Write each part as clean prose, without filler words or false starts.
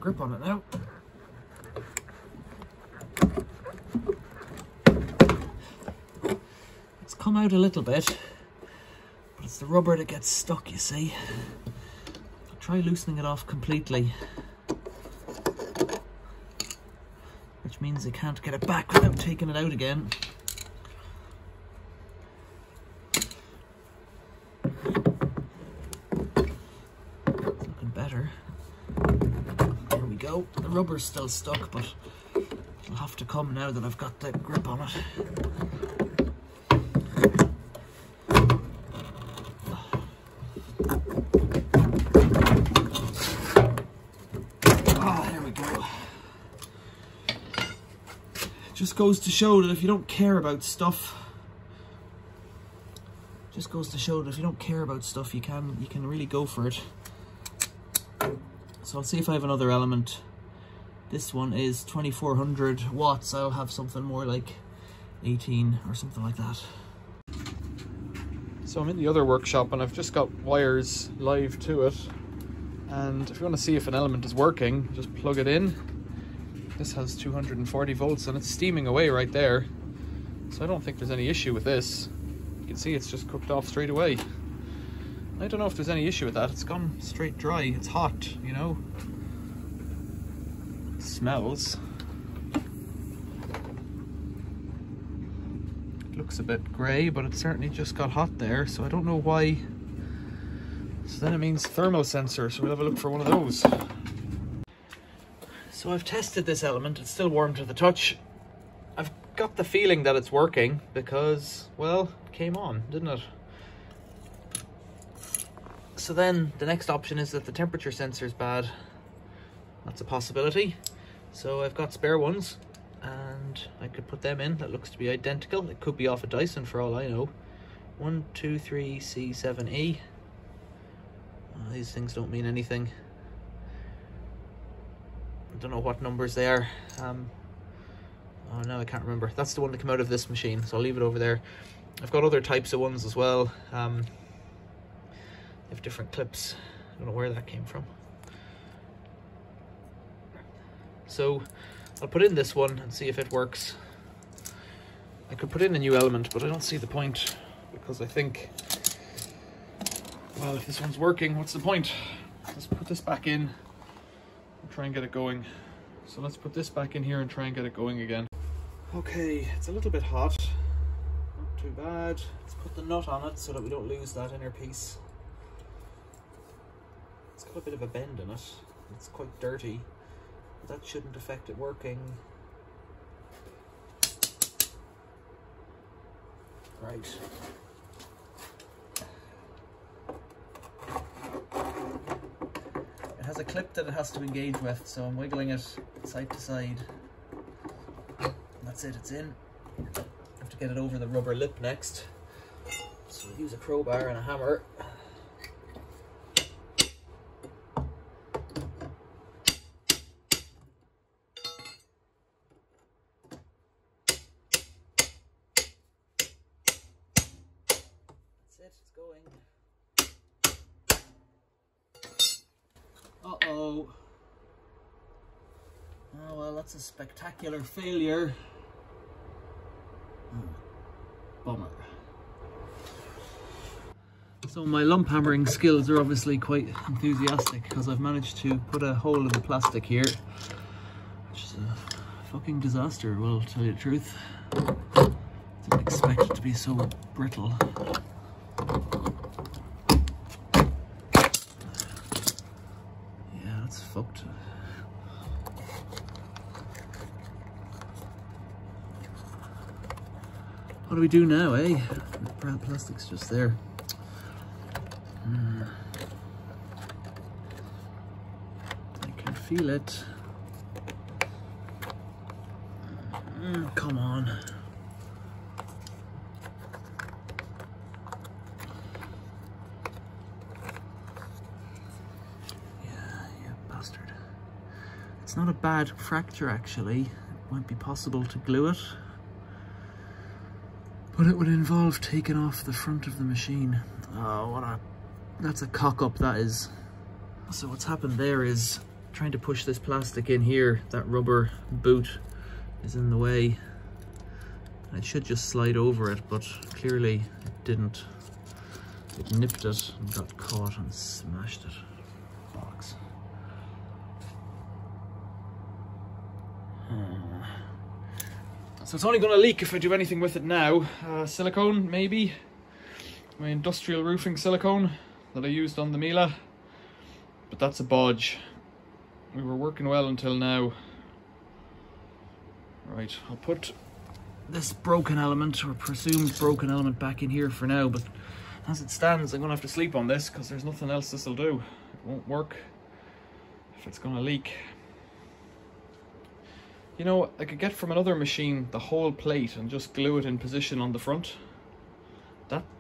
grip on it now. It's come out a little bit, but it's the rubber that gets stuck, you see. I'll try loosening it off completely, which means I can't get it back without taking it out again. It's looking better. There we go. The rubber's still stuck, but it'll have to come now that I've got the grip on it. Just goes to show that if you don't care about stuff, you can really go for it. So I'll see if I have another element. This one is 2400 watts. I'll have something more like 18 or something like that. So I'm in the other workshop and I've just got wires live to it. And if you want to see if an element is working, just plug it in. This has 240 volts and it's steaming away right there. So I don't think there's any issue with this. You can see it's just cooked off straight away. I don't know if there's any issue with that. It's gone straight dry. It's hot, you know. It smells. It looks a bit grey, but it certainly just got hot there. So I don't know why. So then it means thermal sensor. So we'll have a look for one of those. So I've tested this element, it's still warm to the touch. I've got the feeling that it's working because, well, it came on, didn't it? So then the next option is that the temperature sensor is bad. That's a possibility. So I've got spare ones and I could put them in. That looks to be identical. It could be off a Dyson for all I know. 123C7E. Oh, these things don't mean anything. I don't know what numbers they are. Oh no, I can't remember. That's the one that came out of this machine, so I'll leave it over there. I've got other types of ones as well. They have different clips. I don't know where that came from. So I'll put in this one and see if it works. I could put in a new element, but I don't see the point because I think, well, if this one's working, what's the point? Let's put this back in. Try and get it going. So let's put this back in here and try and get it going again. Okay, it's a little bit hot, not too bad. Let's put the nut on it so that we don't lose that inner piece. It's got a bit of a bend in it. It's quite dirty, but that shouldn't affect it working. Right. It has a clip that it has to engage with, so I'm wiggling it side to side. And that's it, it's in. I have to get it over the rubber lip next. So I'll use a crowbar and a hammer. That's it, it's going. Uh-oh. Oh, well, that's a spectacular failure. Oh, bummer. So my lump hammering skills are obviously quite enthusiastic because I've managed to put a hole in the plastic here, which is a fucking disaster, well, to tell you the truth. Didn't expect it to be so brittle. Fucked. What do we do now, eh? The plastic's just there. I can feel it. Come on. It's not a bad fracture actually. It might be possible to glue it, but it would involve taking off the front of the machine. Oh, that's a cock up that is. So what's happened there is trying to push this plastic in here. That rubber boot is in the way. It should just slide over it, but clearly it didn't. It nipped it and got caught and smashed it. Box. So it's only going to leak if I do anything with it now. Silicone, maybe. My industrial roofing silicone that I used on the Miele. But that's a bodge. We were working well until now. Right, I'll put this broken element, or presumed broken element, back in here for now. But as it stands, I'm going to have to sleep on this because there's nothing else this will do. It won't work if it's going to leak. You know, I could get from another machine the whole plate and just glue it in position on the front.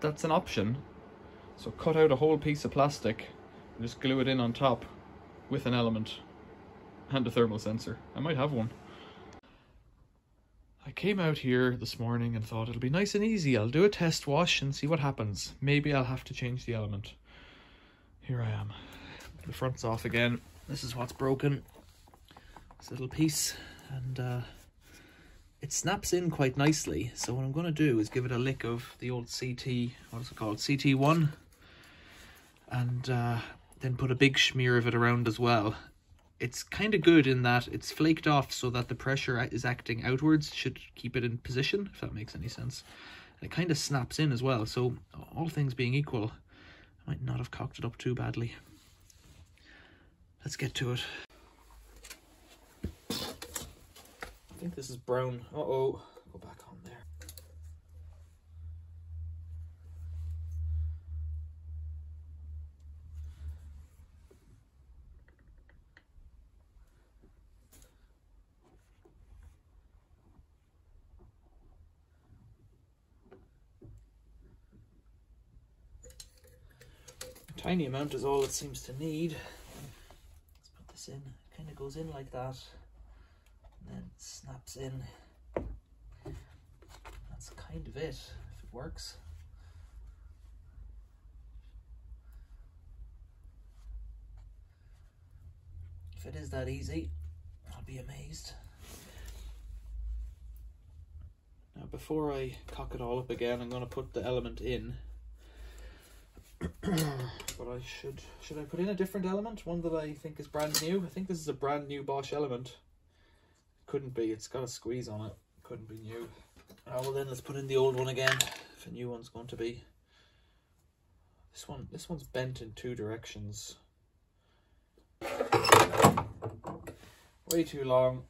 That's an option. So cut out a whole piece of plastic and just glue it in on top with an element and a thermal sensor. I might have one. I came out here this morning and thought it'll be nice and easy. I'll do a test wash and see what happens. Maybe I'll have to change the element. Here I am. The front's off again. This is what's broken. This little piece. And it snaps in quite nicely. So what I'm going to do is give it a lick of the old CT, what is it called? CT1. And then put a big smear of it around as well. It's kind of good in that it's flaked off so that the pressure is acting outwards, should keep it in position, if that makes any sense. And it kind of snaps in as well, so all things being equal, I might not have cocked it up too badly. Let's get to it. I think this is brown. Uh-oh. Go back on there. A tiny amount is all it seems to need. Let's put this in. It kind of goes in like that. And then snaps in. That's kind of it, if it works. If it is that easy, I'll be amazed. Now before I cock it all up again, I'm going to put the element in. But I should I put in a different element? One that I think is brand new? I think this is a brand new Bosch element. Couldn't be, it's got a squeeze on it. Couldn't be new. Oh, well then let's put in the old one again, if a new one's going to be. This one's bent in two directions. Way too long.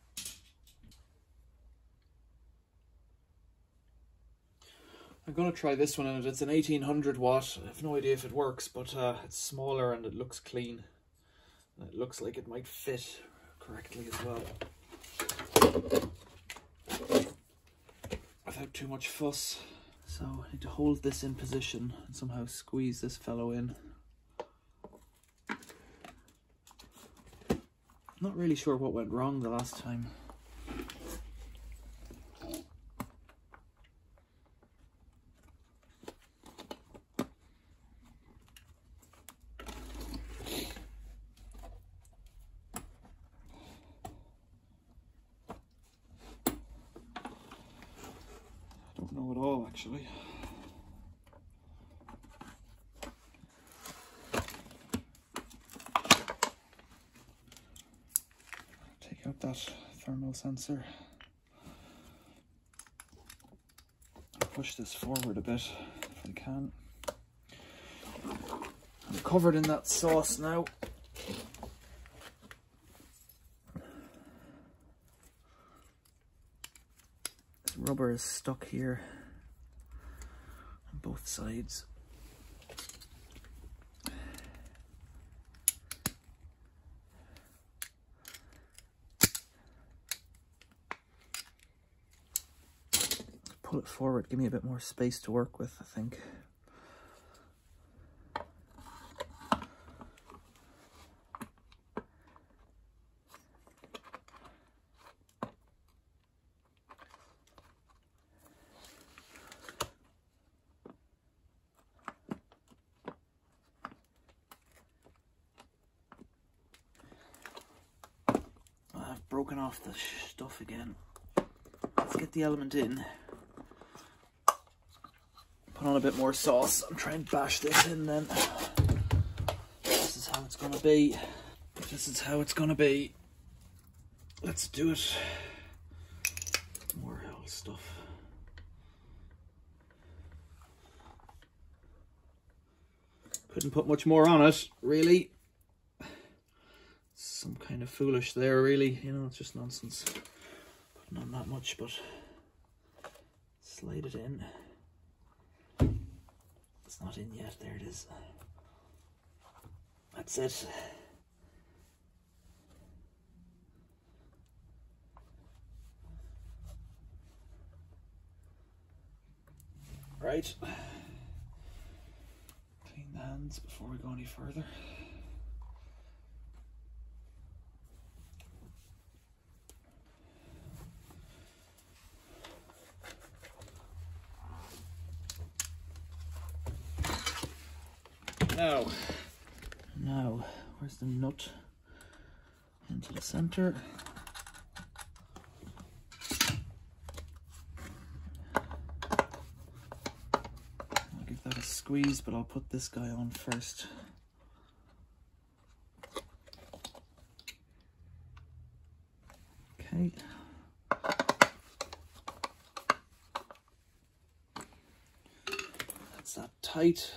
I'm going to try this one, and it's an 1800 watt. I have no idea if it works, but it's smaller and it looks clean. And it looks like it might fit correctly as well. Without too much fuss. So I need to hold this in position and somehow squeeze this fellow in. Not really sure what went wrong the last time. Know it all actually. Take out that thermal sensor. I'll push this forward a bit if I can. I'm covered in that sauce now. Rubber is stuck here on both sides. Pull it forward, give me a bit more space to work with, I think. broken off the stuff again. Let's get the element in. Put on a bit more sauce and try and bash this in then. This is how it's gonna be. This is how it's gonna be. Let's do it. More hell stuff. Couldn't put much more on it, really. Some kind of foolish there, really. You know, it's just nonsense. Putting on that much, but slide it in. It's not in yet. There it is. That's it. Right. Clean the hands before we go any further. Now, where's the nut? Into the center. I'll give that a squeeze, but I'll put this guy on first. Okay. That's that tight.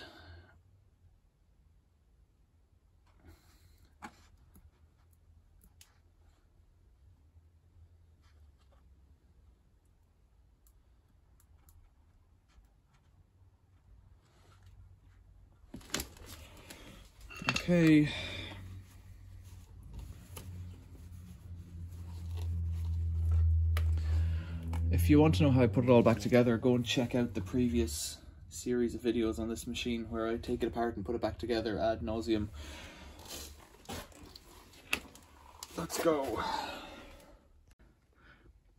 Okay. If you want to know how I put it all back together, go and check out the previous series of videos on this machine where I take it apart and put it back together ad nauseum. Let's go.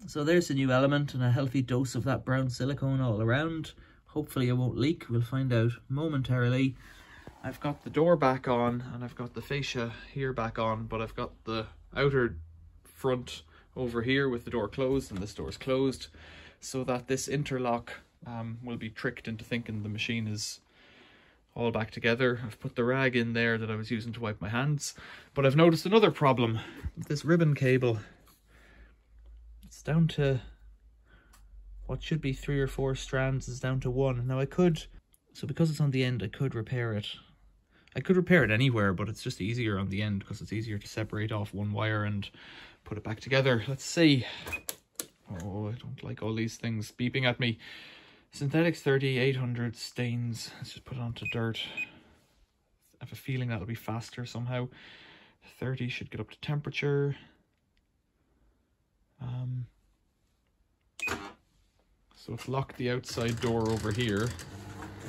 So there's the new element and a healthy dose of that brown silicone all around. Hopefully it won't leak. We'll find out momentarily. I've got the door back on and I've got the fascia here back on, but I've got the outer front over here with the door closed and this door's closed, so that this interlock will be tricked into thinking the machine is all back together. I've put the rag in there that I was using to wipe my hands, but I've noticed another problem with this ribbon cable. It's down to what should be 3 or 4 strands is down to 1. Now so because it's on the end, I could repair it. I could repair it anywhere, but it's just easier on the end because it's easier to separate off one wire and put it back together. Let's see. Oh, I don't like all these things beeping at me. Synthetics 30, 800 stains. Let's just put it onto dirt. I have a feeling that'll be faster somehow. 30 should get up to temperature. So it's locked the outside door over here.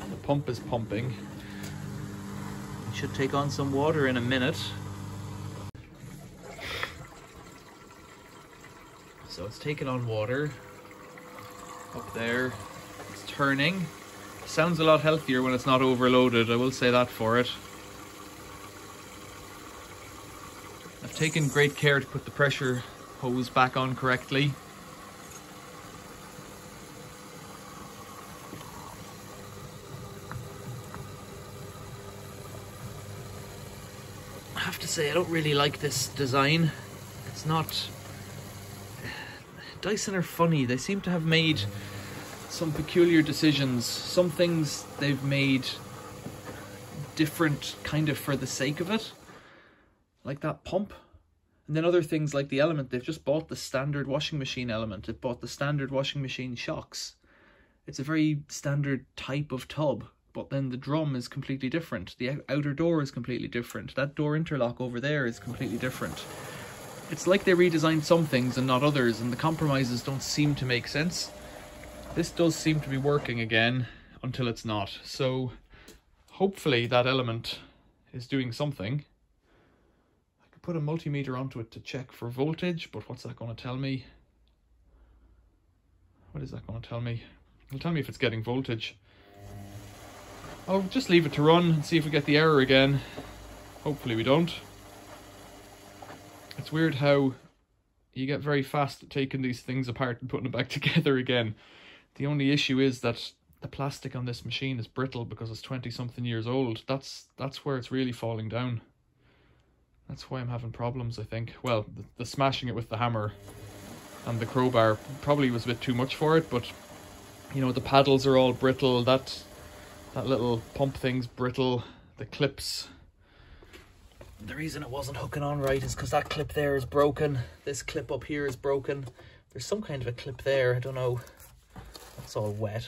The pump is pumping. It should take on some water in a minute. So it's taken on water. Up there. It's turning. Sounds a lot healthier when it's not overloaded, I will say that for it. I've taken great care to put the pressure hose back on correctly. I have to say, I don't really like this design. It's not... Dyson are funny. They seem to have made some peculiar decisions. Some things they've made different kind of for the sake of it. Like that pump. And then other things like the element. They've just bought the standard washing machine element. It bought the standard washing machine shocks. It's a very standard type of tub. But then the drum is completely different. The outer door is completely different. That door interlock over there is completely different. It's like they redesigned some things and not others, and the compromises don't seem to make sense. This does seem to be working again until it's not. So hopefully that element is doing something. I could put a multimeter onto it to check for voltage, but what's that going to tell me? What is that going to tell me? It'll tell me if it's getting voltage. I'll just leave it to run and see if we get the error again. Hopefully we don't. It's weird how you get very fast at taking these things apart and putting them back together again. The only issue is that the plastic on this machine is brittle because it's 20-something years old. That's where it's really falling down. That's why I'm having problems, I think. Well, the smashing it with the hammer and the crowbar probably was a bit too much for it, but you know, the paddles are all brittle, that little pump thing's brittle, the clips. The reason it wasn't hooking on right is because that clip there is broken. This clip up here is broken. There's some kind of a clip there, I don't know. It's all wet,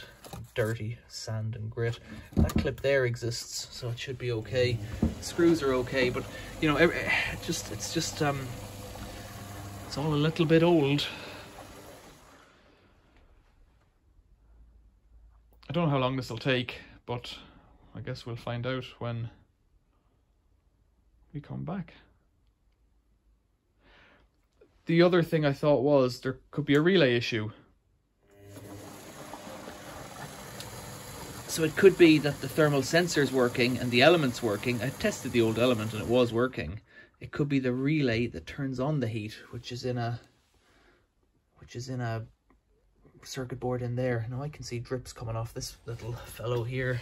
dirty, sand and grit. That clip there exists, so it should be okay. The screws are okay, but you know, it's all a little bit old. I don't know how long this will take, but I guess we'll find out when we come back. The other thing I thought was there could be a relay issue. So it could be that the thermal sensor's working and the element's working. I tested the old element and it was working. It could be the relay that turns on the heat, which is in a circuit board in there. Now I can see drips coming off this little fellow here.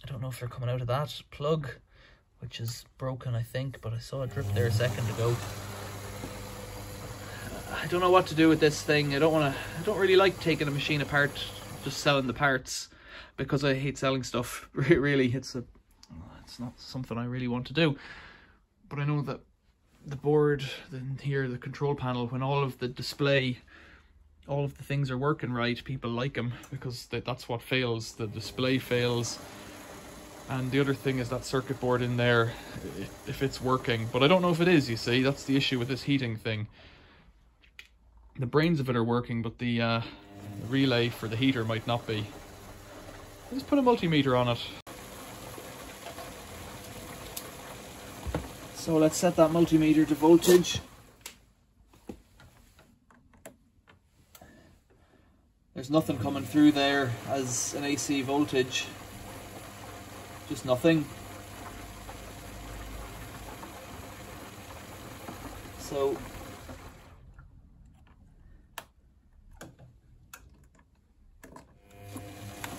I don't know if they're coming out of that plug, which is broken, I think, but I saw a drip there a second ago. I don't know what to do with this thing. I don't really like taking a machine apart, just selling the parts, because I hate selling stuff. Really, it's not something I really want to do. But I know that the board, here, the control panel, when all of the display, all of the things are working right, people like them, because that's what fails. The display fails. And the other thing is that circuit board in there, if it's working. But I don't know if it is, you see. That's the issue with this heating thing. The brains of it are working, but the relay for the heater might not be. Let's put a multimeter on it. So let's set that multimeter to voltage. There's nothing coming through there as an AC voltage. Just nothing. So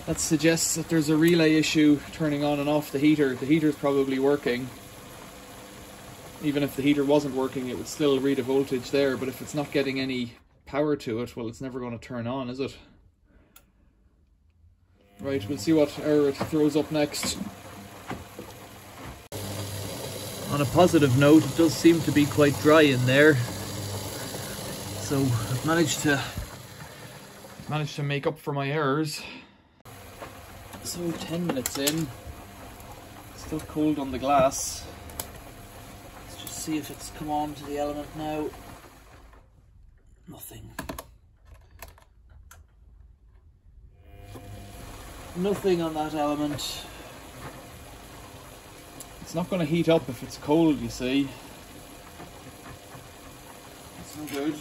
that suggests that there's a relay issue turning on and off the heater. The heater's probably working. Even if the heater wasn't working, it would still read a voltage there, but if it's not getting any power to it, well, it's never going to turn on, is it? Right, we'll see what error it throws up next. On a positive note, it does seem to be quite dry in there. So I've managed to make up for my errors. So 10 minutes in, still cold on the glass. Let's just see if it's come on to the element now. Nothing. Nothing on that element. It's not going to heat up if it's cold, you see. It's no good.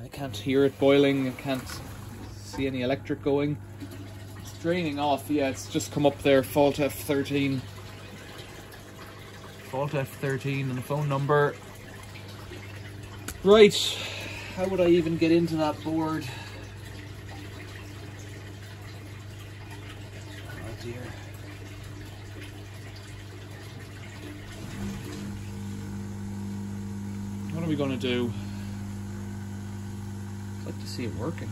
I can't hear it boiling, I can't see any electric going. It's draining off, yeah, it's just come up there, fault F13. Fault F13 and a phone number. Right, how would I even get into that board? Oh dear. What are we going to do? I'd like to see it working.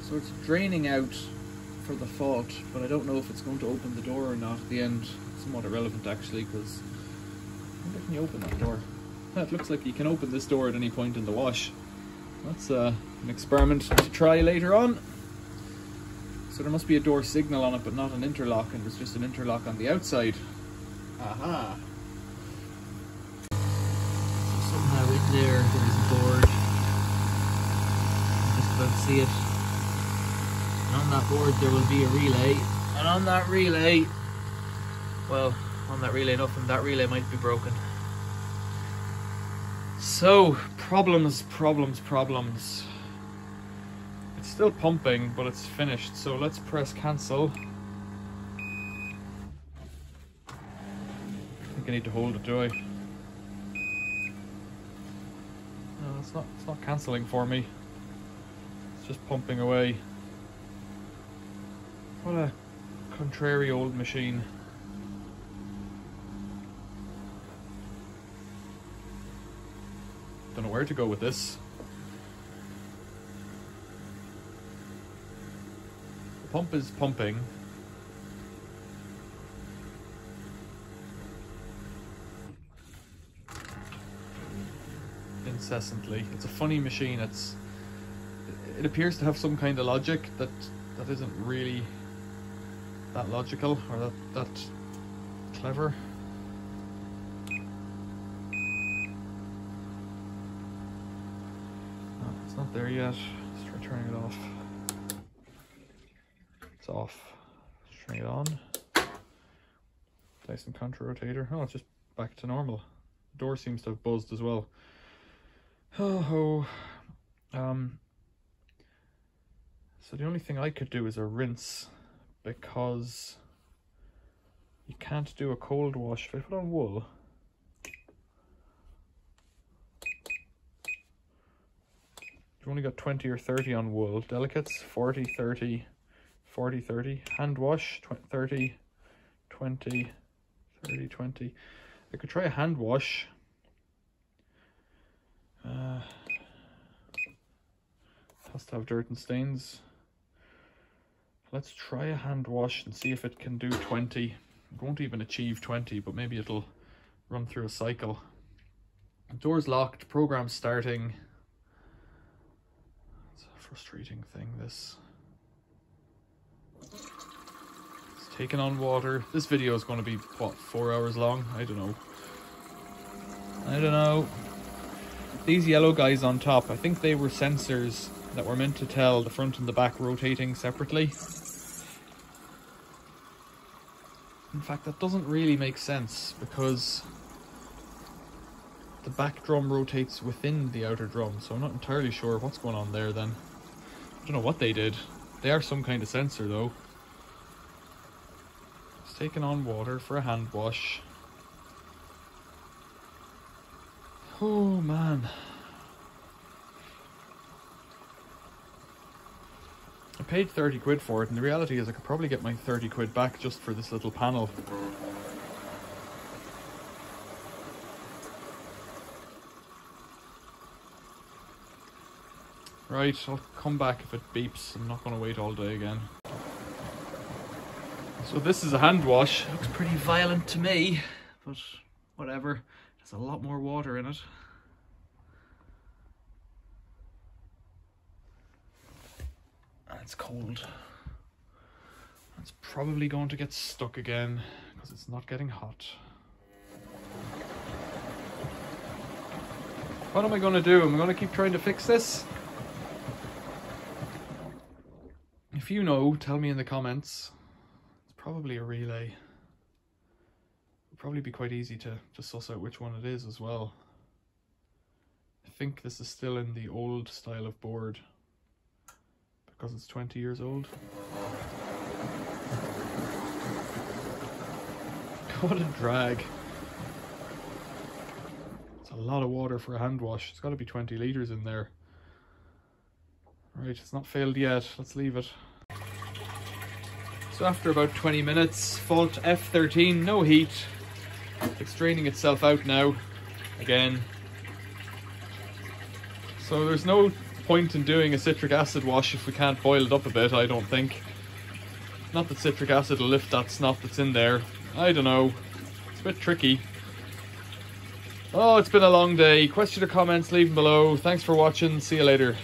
So it's draining out for the fault, but I don't know if it's going to open the door or not at the end. It's somewhat irrelevant actually, because how can you open that door? It looks like you can open this door at any point in the wash. That's an experiment to try later on. So there must be a door signal on it, but not an interlock, and there's just an interlock on the outside. Aha! So somehow in there, there's a board. I'm just about to see it. And on that board there will be a relay. And on that relay, well, on that relay nothing, that relay might be broken. So, problems. It's still pumping, but it's finished, so let's press cancel. I think I need to hold it, do I? No, it's not cancelling for me. It's just pumping away. What a contrary old machine. Don't know where to go with this. The pump is pumping. Incessantly. It's a funny machine. It appears to have some kind of logic that isn't really that logical or that clever. It's not there yet. Let's try turning it off. It's off. Let's turn it on. Dyson Contrarotator. Oh, it's just back to normal. The door seems to have buzzed as well. Oh. So the only thing I could do is a rinse, because you can't do a cold wash. If I put on wool, you've only got 20 or 30 on wool. Delicates, 40, 30, 40, 30. Hand wash, 30, 20, 30, 20. I could try a hand wash. Has to have dirt and stains. Let's try a hand wash and see if it can do 20. It won't even achieve 20, but maybe it'll run through a cycle. The door's locked, program's starting. It's a frustrating thing, this. It's taking on water. This video is going to be, what, 4 hours long? I don't know. These yellow guys on top, I think they were sensors that were meant to tell the front and the back rotating separately. In fact, that doesn't really make sense, because the back drum rotates within the outer drum, so I'm not entirely sure what's going on there then. I don't know what they did. They are some kind of sensor though. It's taking on water for a hand wash. Oh man. I paid 30 quid for it, and the reality is I could probably get my 30 quid back just for this little panel. Right, I'll come back if it beeps. I'm not going to wait all day again. So this is a hand wash. Looks pretty violent to me, but whatever. There's a lot more water in it. And it's cold. It's probably going to get stuck again because it's not getting hot. What am I going to do? Am I going to keep trying to fix this? If you know, tell me in the comments. It's probably a relay. It'll probably be quite easy to suss out which one it is as well. I think this is still in the old style of board, because it's 20 years old. What a drag. It's a lot of water for a hand wash. It's got to be 20 litres in there. Right, it's not failed yet. Let's leave it. So after about 20 minutes, fault F13, no heat. It's draining itself out now, again. So there's no point in doing a citric acid wash if we can't boil it up a bit, I don't think. Not that citric acid will lift that snot that's in there. I don't know. It's a bit tricky. Oh, it's been a long day. Question or comments, leave them below. Thanks for watching. See you later.